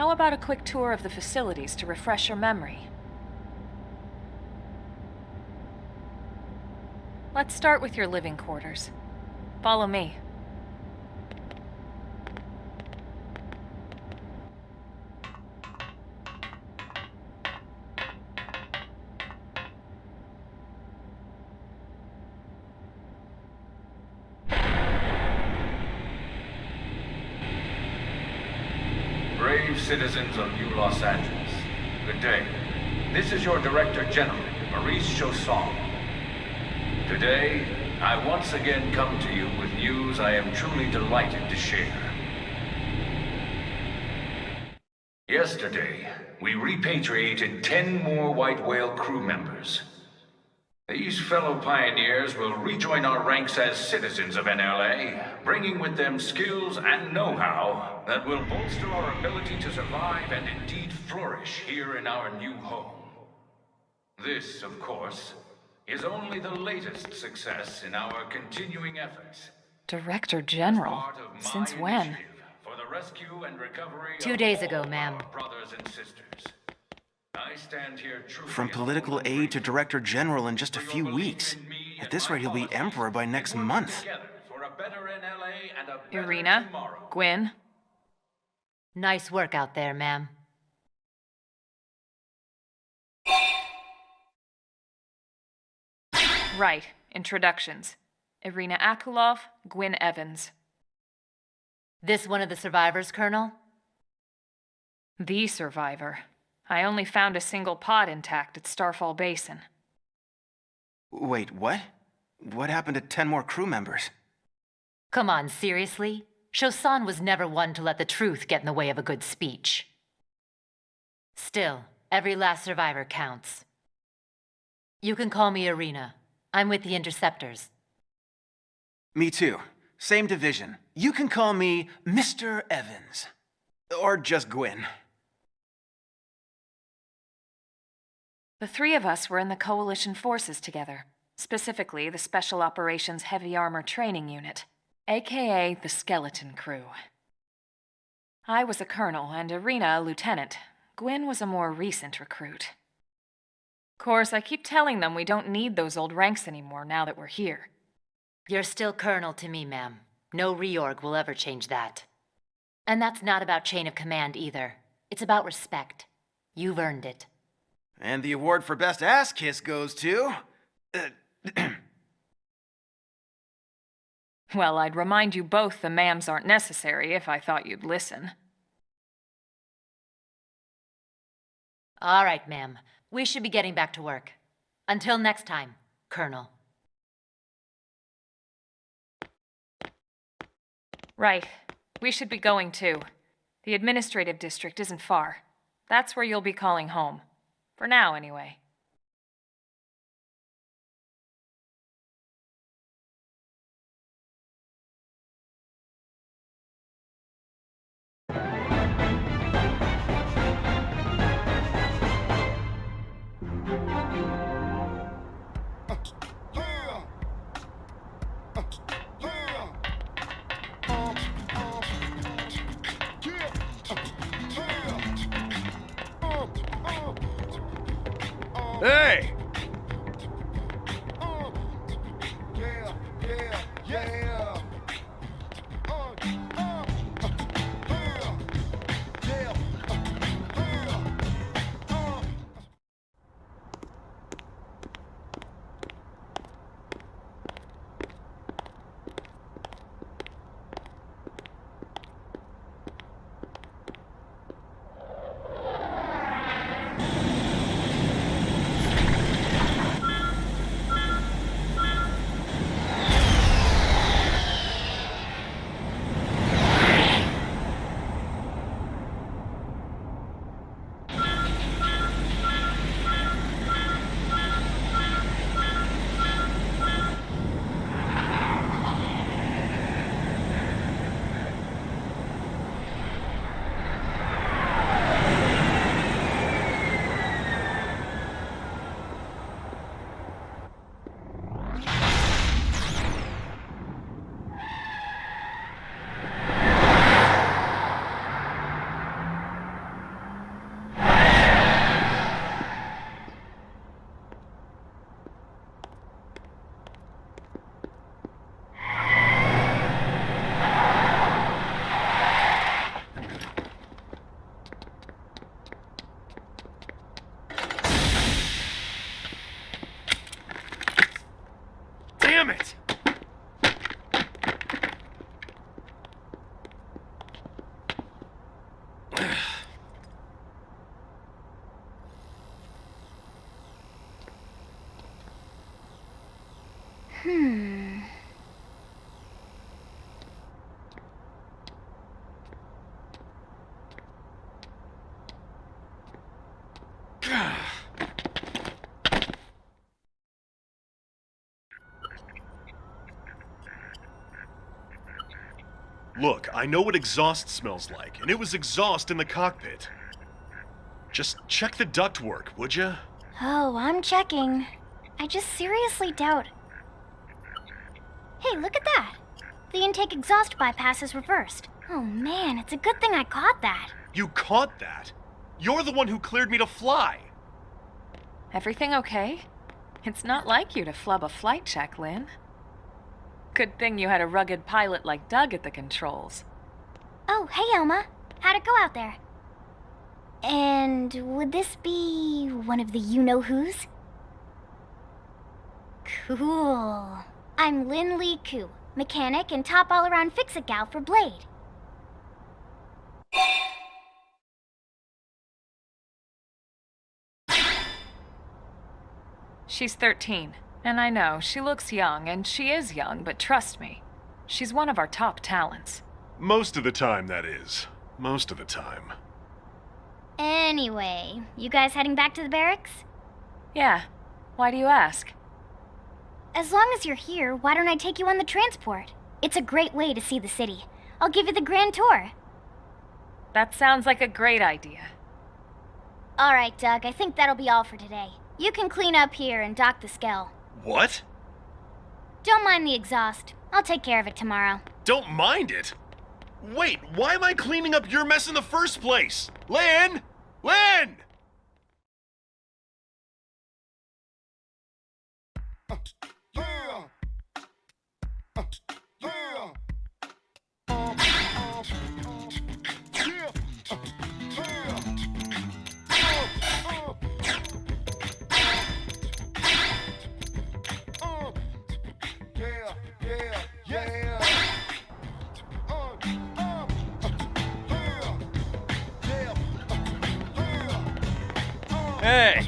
How about a quick tour of the facilities to refresh your memory? Let's start with your living quarters. Follow me. Brave citizens of New Los Angeles, good day. This is your Director General, Maurice Chausson. Today, I once again come to you with news I am truly delighted to share. Yesterday, we repatriated 10 more White Whale crew members. These fellow pioneers will rejoin our ranks as citizens of NLA, bringing with them skills and know-how that will bolster our ability to survive and indeed flourish here in our new home. This, of course, is only the latest success in our continuing efforts. Director General? Since when? For the rescue and recovery 2 days ago, ma'am. Brothers and sisters. I stand here truly From political aide to Director General in just a few weeks. At this rate, he'll be Emperor by next month. Irina? Gwyn? Nice work out there, ma'am. Right. Introductions. Irina Akulov, Gwyn Evans. This one of the survivors, Colonel? The survivor. I only found a single pod intact at Starfall Basin. Wait, what? What happened to 10 more crew members? Come on, seriously? Chausson was never one to let the truth get in the way of a good speech. Still, every last survivor counts. You can call me Irina. I'm with the Interceptors. Me too. Same division. You can call me Mr. Evans. Or just Gwyn. The three of us were in the Coalition forces together, specifically the Special Operations Heavy Armor Training Unit, aka the Skeleton Crew. I was a colonel and Irina a lieutenant. Gwyn was a more recent recruit. Of course, I keep telling them we don't need those old ranks anymore now that we're here. You're still Colonel to me, ma'am. No reorg will ever change that. And that's not about chain of command either. It's about respect. You've earned it. And the award for Best Ass Kiss goes to... Well, I'd remind you both the ma'ams aren't necessary if I thought you'd listen. All right, ma'am. We should be getting back to work. Until next time, Colonel. Right. We should be going too. The administrative district isn't far. That's where you'll be calling home. For now, anyway. Hey! Look, I know what exhaust smells like, and it was exhaust in the cockpit. Just check the ductwork, would ya? Oh, I'm checking. I just seriously doubt. Hey, look at that! The intake exhaust bypass is reversed. Oh man, it's a good thing I caught that. You caught that? You're the one who cleared me to fly. Everything okay? It's not like you to flub a flight check, Lynn. Good thing you had a rugged pilot like Doug at the controls. Oh, hey Elma. How'd it go out there? And would this be one of the you-know-whos? Cool. I'm Lynn Lee Koo, mechanic and top all-around fix-it gal for Blade. She's 13, and I know, she looks young, and she is young, but trust me, she's one of our top talents. Most of the time, that is. Most of the time. Anyway, you guys heading back to the barracks? Yeah, why do you ask? As long as you're here, why don't I take you on the transport? It's a great way to see the city. I'll give you the grand tour. That sounds like a great idea. All right, Doug, I think that'll be all for today. You can clean up here and dock the Skell. What? Don't mind the exhaust. I'll take care of it tomorrow. Don't mind it? Wait, why am I cleaning up your mess in the first place? Lynn! Lynn! Hey!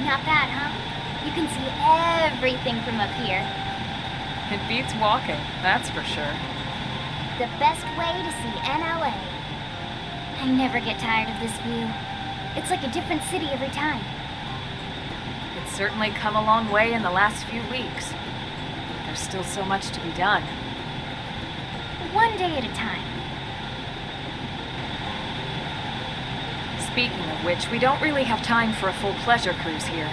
Not bad, huh? You can see everything from up here. It beats walking, that's for sure. The best way to see NLA. I never get tired of this view. It's like a different city every time. It's certainly come a long way in the last few weeks. There's still so much to be done. One day at a time. Speaking of which, we don't really have time for a full pleasure cruise here.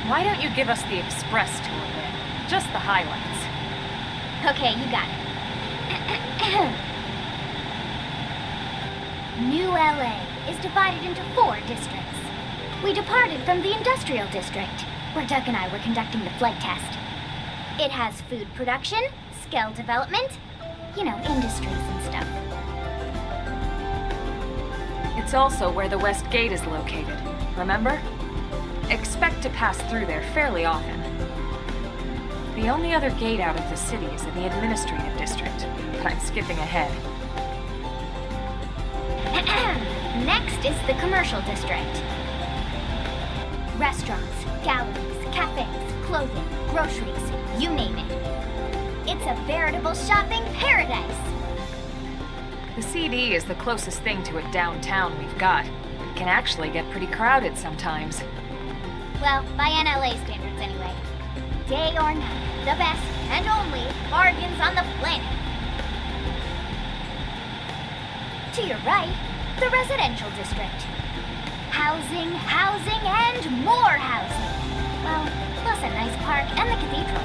Why don't you give us the express tour then? Just the highlights. Okay, you got it. New LA is divided into 4 districts. We departed from the industrial district, where Doug and I were conducting the flight test. It has food production, skill development, you know, industries and stuff. It's also where the West Gate is located, remember? Expect to pass through there fairly often. The only other gate out of the city is in the administrative district, but I'm skipping ahead. Next is the commercial district. Restaurants, galleries, cafes, clothing, groceries, you name it. It's a veritable shopping paradise. The CD is the closest thing to a downtown we've got. It can actually get pretty crowded sometimes. Well, by NLA standards anyway. Day or night, the best and only bargains on the planet. To your right, the residential district. Housing, housing, and more housing. Well, plus a nice park and the cathedral.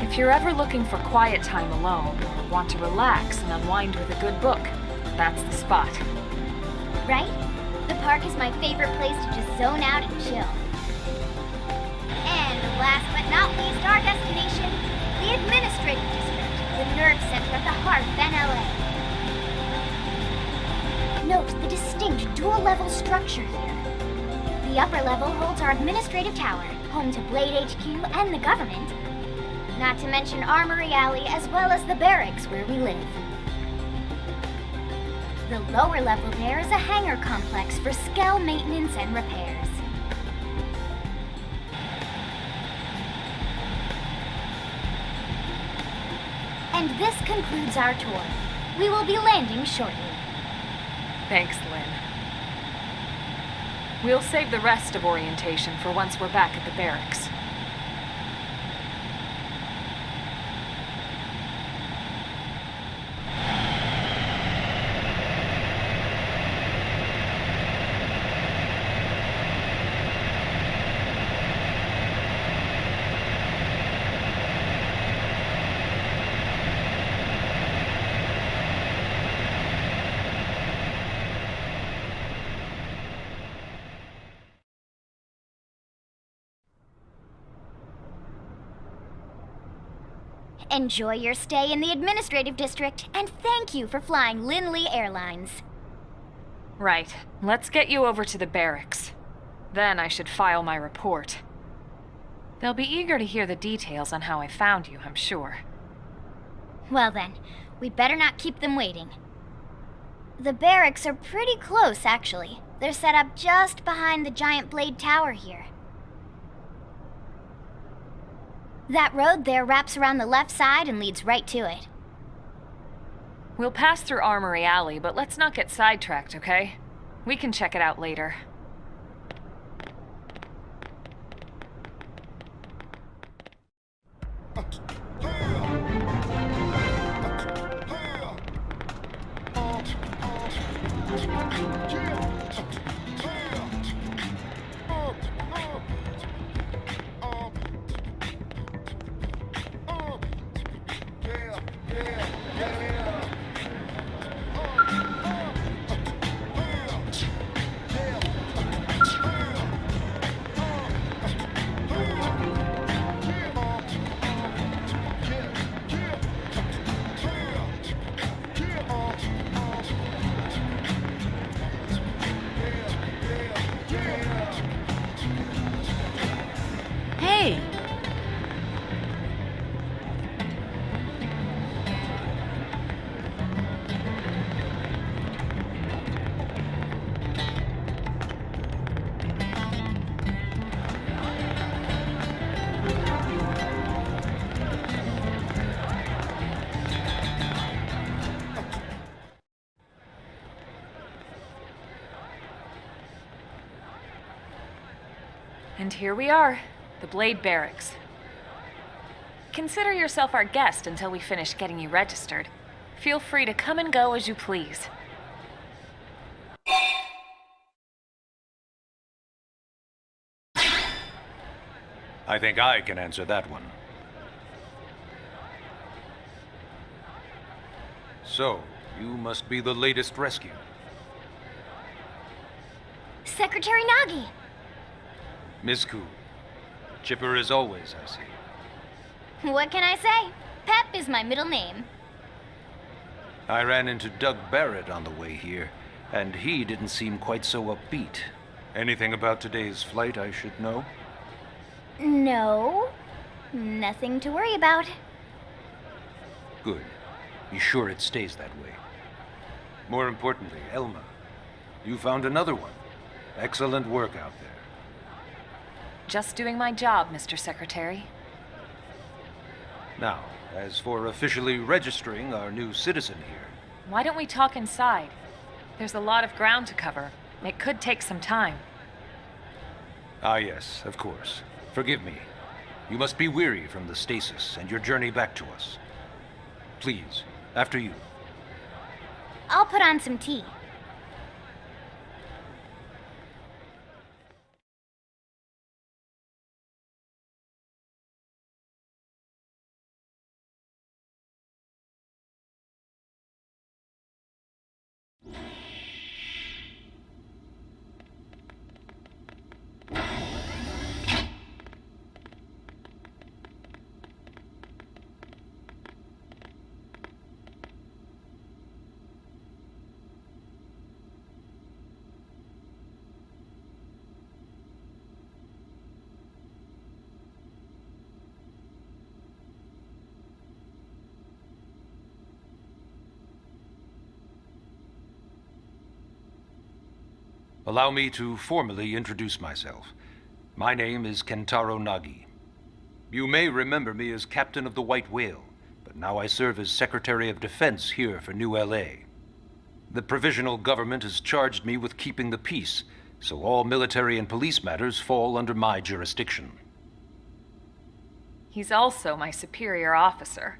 If you're ever looking for quiet time alone, or want to relax and unwind with a good book, that's the spot. Right? The park is my favorite place to just zone out and chill. last but not least, our destination, the Administrative District, the nerve center at the heart of NLA. Note the distinct dual-level structure here. The upper level holds our administrative tower, home to Blade HQ and the government. Not to mention Armory Alley as well as the barracks where we live. The lower level there is a hangar complex for Skell maintenance and repairs. And this concludes our tour. We will be landing shortly. Thanks, Lynn. We'll save the rest of orientation for once we're back at the barracks. Enjoy your stay in the Administrative District, and thank you for flying Linley Airlines. Right. Let's get you over to the barracks. Then I should file my report. They'll be eager to hear the details on how I found you, I'm sure. Well then, we better not keep them waiting. The barracks are pretty close, actually. They're set up just behind the giant blade tower here. That road there wraps around the left side and leads right to it. We'll pass through Armory Alley, but let's not get sidetracked, okay? We can check it out later. Hey! And here we are, the Blade Barracks. Consider yourself our guest until we finish getting you registered. Feel free to come and go as you please. I think I can answer that one. So, you must be the latest rescue. Secretary Nagi! Miss Koo. Chipper as always, I see. What can I say? Pep is my middle name. I ran into Doug Barrett on the way here, and he didn't seem quite so upbeat. Anything about today's flight I should know? No. Nothing to worry about. Good. Be sure it stays that way. More importantly, Elma, you found another one. Excellent work out there. Just doing my job, Mr. Secretary. Now, as for officially registering our new citizen here, Why don't we talk inside? There's a lot of ground to cover. It could take some time. Ah, yes, of course. Forgive me. You must be weary from the stasis and your journey back to us. Please, after you. I'll put on some tea. Allow me to formally introduce myself. My name is Kentaro Nagi. You may remember me as Captain of the White Whale, but now I serve as Secretary of Defense here for New LA. The provisional government has charged me with keeping the peace, so all military and police matters fall under my jurisdiction. He's also my superior officer.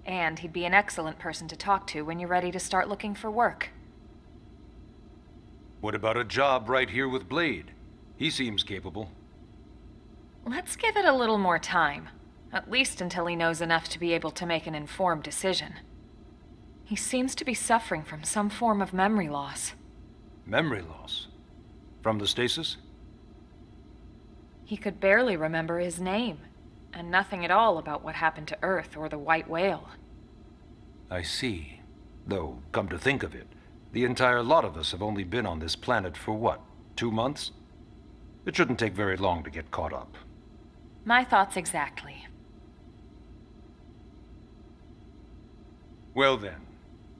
And he'd be an excellent person to talk to when you're ready to start looking for work. What about a job right here with Blade? He seems capable. Let's give it a little more time. At least until he knows enough to be able to make an informed decision. He seems to be suffering from some form of memory loss. Memory loss? From the stasis? He could barely remember his name, and nothing at all about what happened to Earth or the White Whale. I see. Though, come to think of it, the entire lot of us have only been on this planet for what, 2 months? It shouldn't take very long to get caught up. My thoughts exactly. Well then,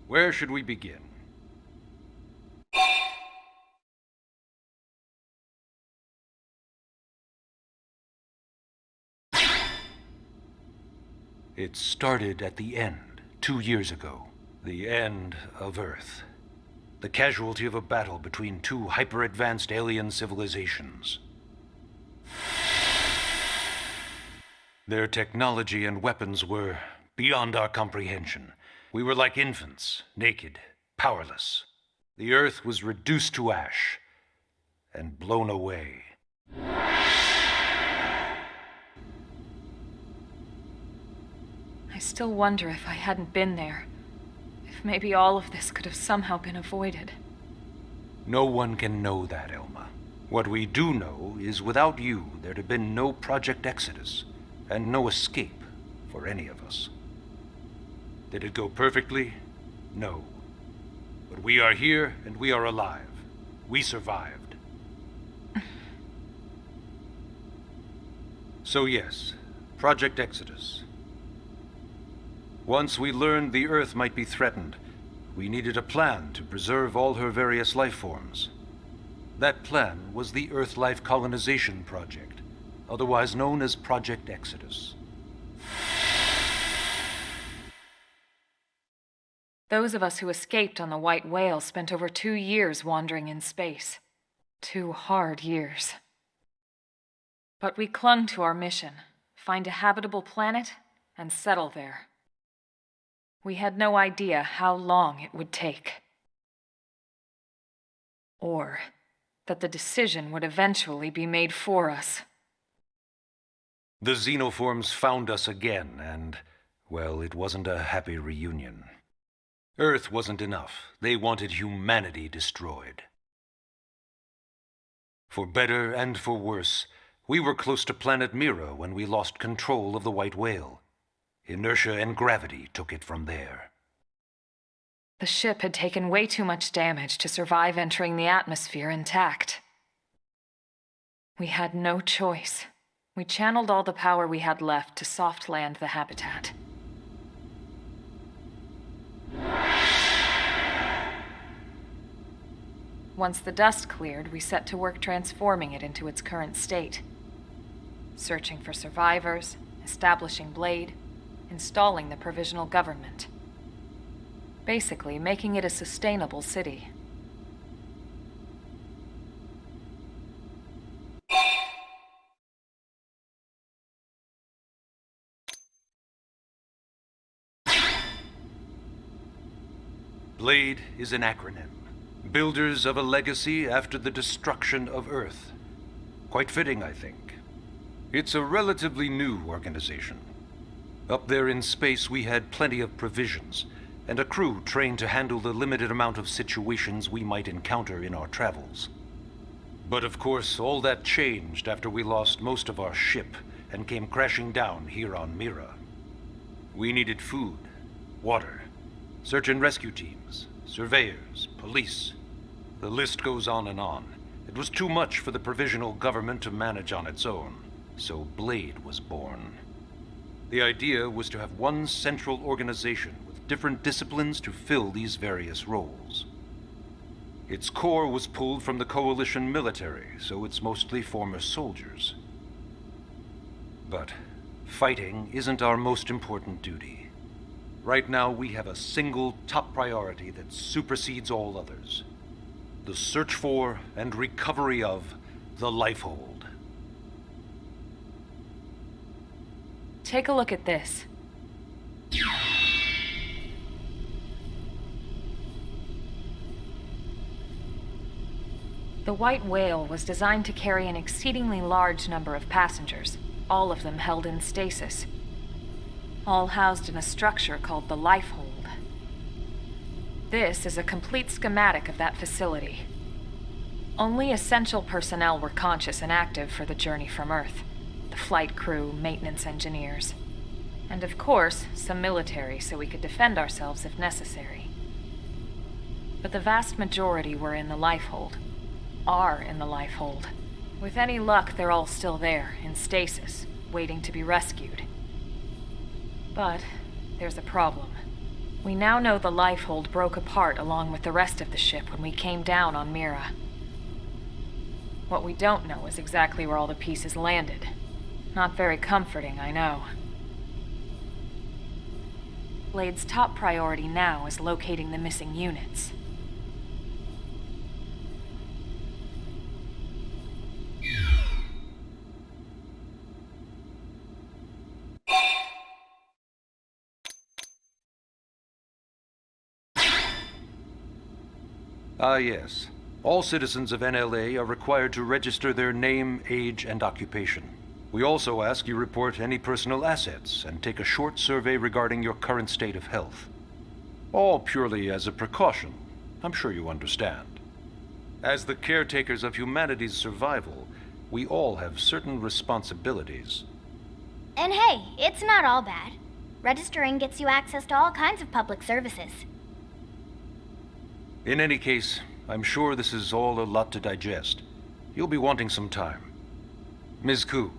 where should we begin? It started at the end, 2 years ago. The end of Earth. The casualty of a battle between two hyper-advanced alien civilizations. Their technology and weapons were beyond our comprehension. We were like infants, naked, powerless. The Earth was reduced to ash and blown away. I still wonder if I hadn't been there. If maybe all of this could have somehow been avoided. No one can know that, Elma. What we do know is without you, there'd have been no Project Exodus, and no escape for any of us. Did it go perfectly? No. But we are here, and we are alive. We survived. So yes, Project Exodus. Once we learned the Earth might be threatened, we needed a plan to preserve all her various life forms. That plan was the Earth Life Colonization Project, otherwise known as Project Exodus. Those of us who escaped on the White Whale spent over 2 years wandering in space. 2 hard years. But we clung to our mission, find a habitable planet and settle there. We had no idea how long it would take. Or that the decision would eventually be made for us. The xenoforms found us again, and, well, it wasn't a happy reunion. Earth wasn't enough. They wanted humanity destroyed. For better and for worse, we were close to planet Mira when we lost control of the White Whale. Inertia and gravity took it from there. The ship had taken way too much damage to survive entering the atmosphere intact. We had no choice. We channeled all the power we had left to soft land the habitat. Once the dust cleared, we set to work transforming it into its current state. Searching for survivors, establishing Blade, installing the provisional government. Basically, making it a sustainable city. Blade is an acronym. Builders of a legacy after the destruction of Earth. Quite fitting, I think. It's a relatively new organization. Up there in space, we had plenty of provisions, and a crew trained to handle the limited amount of situations we might encounter in our travels. But of course, all that changed after we lost most of our ship and came crashing down here on Mira. We needed food, water, search and rescue teams, surveyors, police. The list goes on and on. It was too much for the provisional government to manage on its own, so Blade was born. The idea was to have one central organization with different disciplines to fill these various roles. Its core was pulled from the Coalition military, so it's mostly former soldiers. But fighting isn't our most important duty. Right now, we have a single top priority that supersedes all others. The search for and recovery of the Lifehold. Take a look at this. The White Whale was designed to carry an exceedingly large number of passengers, all of them held in stasis. All housed in a structure called the Lifehold. This is a complete schematic of that facility. Only essential personnel were conscious and active for the journey from Earth. The flight crew, maintenance engineers. And of course, some military so we could defend ourselves if necessary. But the vast majority were in the Lifehold. Are in the Lifehold. With any luck, they're all still there, in stasis, waiting to be rescued. But there's a problem. We now know the Lifehold broke apart along with the rest of the ship when we came down on Mira. What we don't know is exactly where all the pieces landed. Not very comforting, I know. Blade's top priority now is locating the missing units. Ah, yes. All citizens of NLA are required to register their name, age, and occupation. We also ask you report any personal assets and take a short survey regarding your current state of health. All purely as a precaution. I'm sure you understand. As the caretakers of humanity's survival, we all have certain responsibilities. And hey, it's not all bad. Registering gets you access to all kinds of public services. In any case, I'm sure this is all a lot to digest. You'll be wanting some time. Ms. Koo,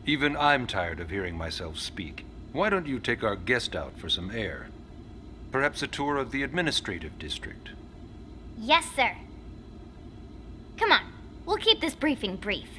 even I'm tired of hearing myself speak. Why don't you take our guest out for some air? Perhaps a tour of the administrative district. Yes, sir. Come on, we'll keep this briefing brief.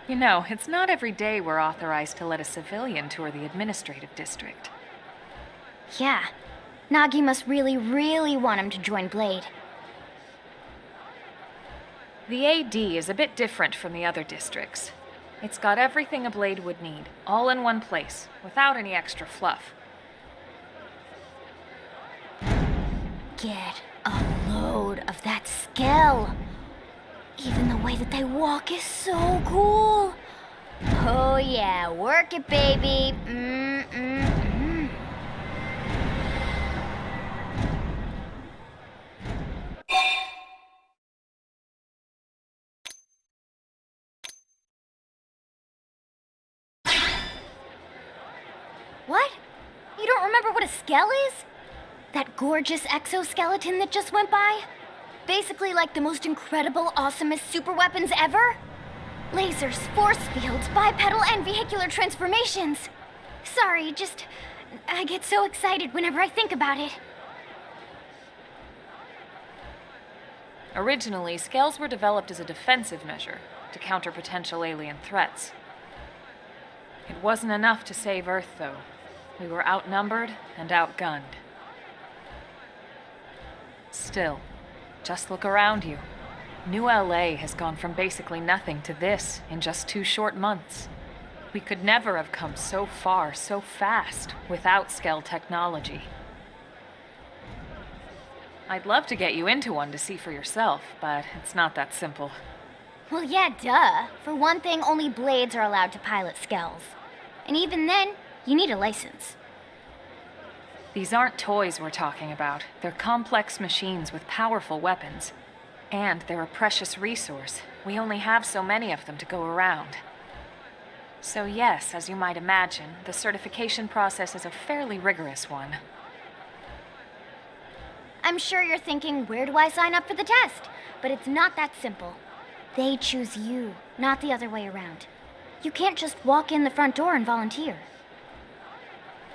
You know, it's not every day we're authorized to let a civilian tour the administrative district. Yeah, Nagi must really, really want him to join Blade. The AD is a bit different from the other districts. It's got everything a Blade would need, all in one place, without any extra fluff. Get a load of that skill. Even the way that they walk is so cool. Oh yeah, work it, baby. What? You don't remember what a skell is? That gorgeous exoskeleton that just went by? Basically like the most incredible, awesomest super weapons ever? Lasers, force fields, bipedal and vehicular transformations. Sorry, I get so excited whenever I think about it. Originally, scales were developed as a defensive measure to counter potential alien threats. It wasn't enough to save Earth, though. We were outnumbered and outgunned. Still, Just look around you. New LA has gone from basically nothing to this in just 2 short months. We could never have come so far so fast without Skell technology. I'd love to get you into one to see for yourself, but it's not that simple. Well, yeah, duh. For one thing, only Blades are allowed to pilot Skells. And even then, you need a license. These aren't toys we're talking about. They're complex machines with powerful weapons. And they're a precious resource. We only have so many of them to go around. So yes, as you might imagine, the certification process is a fairly rigorous one. I'm sure you're thinking, where do I sign up for the test? But it's not that simple. They choose you, not the other way around. You can't just walk in the front door and volunteer.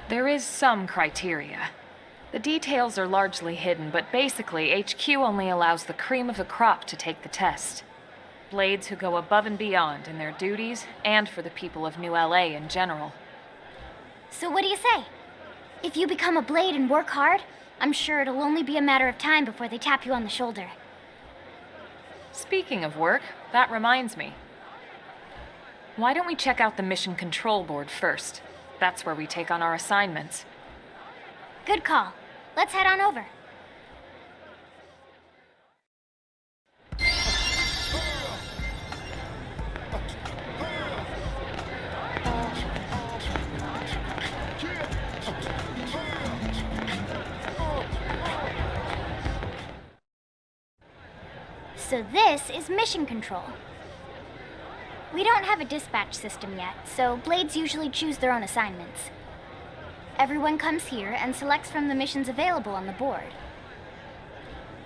There is some criteria. The details are largely hidden, but basically, HQ only allows the cream of the crop to take the test. Blades who go above and beyond in their duties, and for the people of New LA in general. So what do you say? If you become a Blade and work hard, I'm sure it'll only be a matter of time before they tap you on the shoulder. Speaking of work, that reminds me. Why don't we check out the Mission Control Board first? That's where we take on our assignments. Good call. Let's head on over. So this is Mission Control. We don't have a dispatch system yet, so Blades usually choose their own assignments. Everyone comes here and selects from the missions available on the board.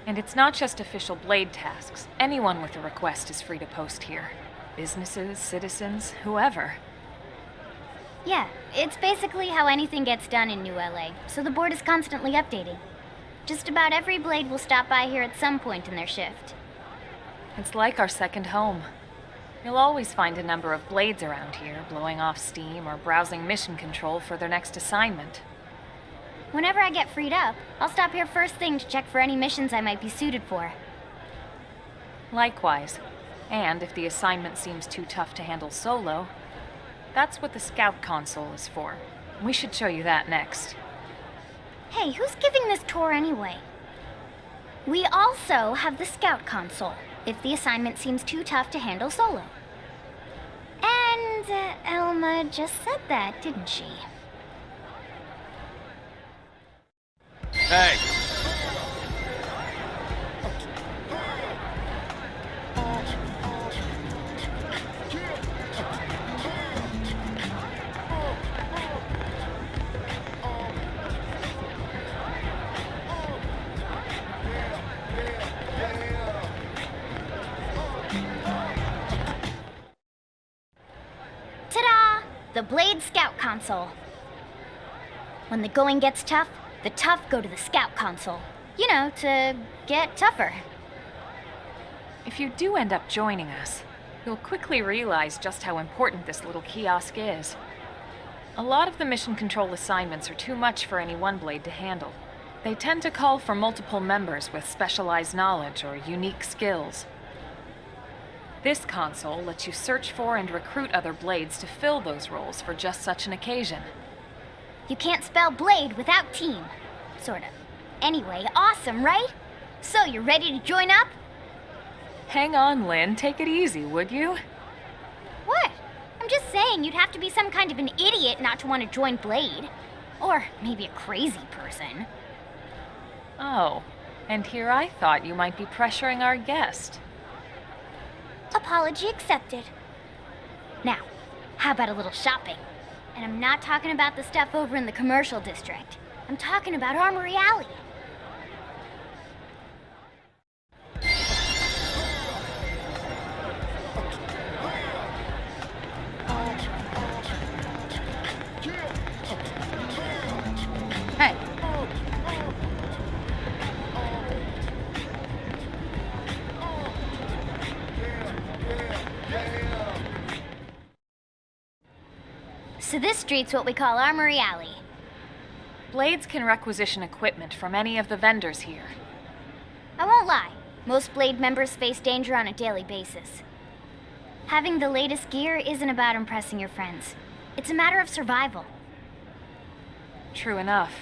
And it's not just official Blade tasks. Anyone with a request is free to post here. Businesses, citizens, whoever. Yeah, it's basically how anything gets done in New LA, so the board is constantly updating. Just about every Blade will stop by here at some point in their shift. It's like our second home. You'll always find a number of Blades around here, blowing off steam or browsing mission control for their next assignment. Whenever I get freed up, I'll stop here first thing to check for any missions I might be suited for. Likewise. And if the assignment seems too tough to handle solo, that's what the Scout Console is for. We should show you that next. Hey, who's giving this tour anyway? We also have the Scout Console, if the assignment seems too tough to handle solo. And Elma just said that, didn't she? Hey! Ta-da! The Blade Scout Console. When the going gets tough, the tough go to the Scout Console. You know, to get tougher. If you do end up joining us, you'll quickly realize just how important this little kiosk is. A lot of the mission control assignments are too much for any one Blade to handle. They tend to call for multiple members with specialized knowledge or unique skills. This console lets you search for and recruit other Blades to fill those roles for just such an occasion. You can't spell Blade without team. Sort of. Anyway, awesome, right? So, you ready to join up? Hang on, Lynn. Take it easy, would you? What? I'm just saying you'd have to be some kind of an idiot not to want to join Blade. Or maybe a crazy person. Oh, and here I thought you might be pressuring our guest. Apology accepted. Now, how about a little shopping? And I'm not talking about the stuff over in the commercial district. I'm talking about Armory Alley. Hey, So this street's what we call Armory Alley. Blades can requisition equipment from any of the vendors here. I won't lie, Most Blade members face danger on a daily basis. Having the latest gear isn't about impressing your friends. It's a matter of survival. True enough.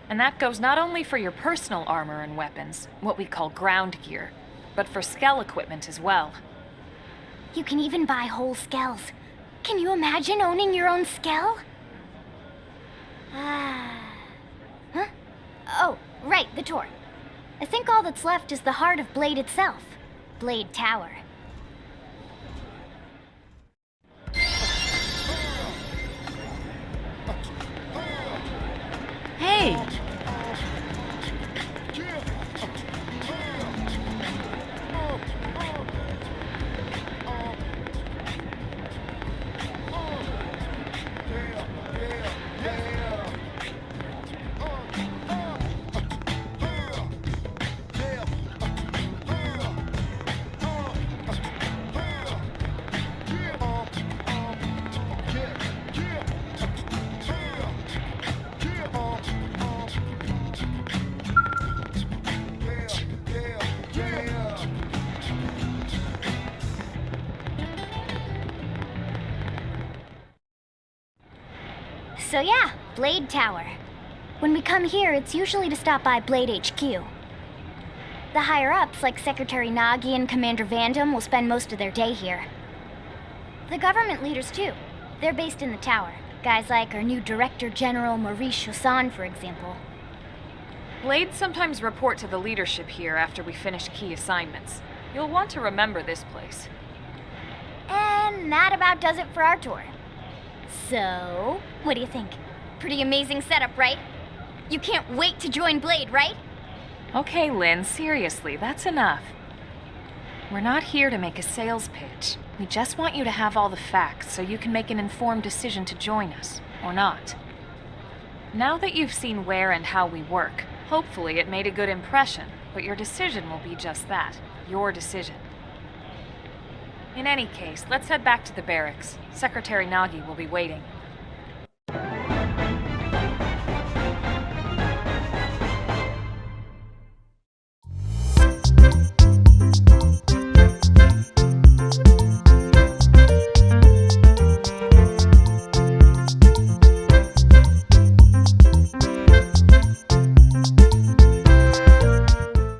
And that goes not only for your personal armor and weapons, what we call ground gear, but for skell equipment as well. You can even buy whole skells. Can you imagine owning your own skell? Huh? Oh, right, the tour. I think all that's left is the heart of Blade itself. Blade Tower. Hey! So yeah, Blade Tower. When we come here, it's usually to stop by Blade HQ. The higher-ups, like Secretary Nagi and Commander Vandam, will spend most of their day here. The government leaders, too. They're based in the tower. Guys like our new Director General Maurice Chosan, for example. Blades sometimes report to the leadership here after we finish key assignments. You'll want to remember this place. And that about does it for our tour. So, what do you think? Pretty amazing setup, right? You can't wait to join Blade, right? Okay, Lynn, seriously, that's enough. We're not here to make a sales pitch. We just want you to have all the facts so you can make an informed decision to join us, or not. Now that you've seen where and how we work, hopefully it made a good impression, but your decision will be just that, your decision. In any case, let's head back to the barracks. Secretary Nagi will be waiting.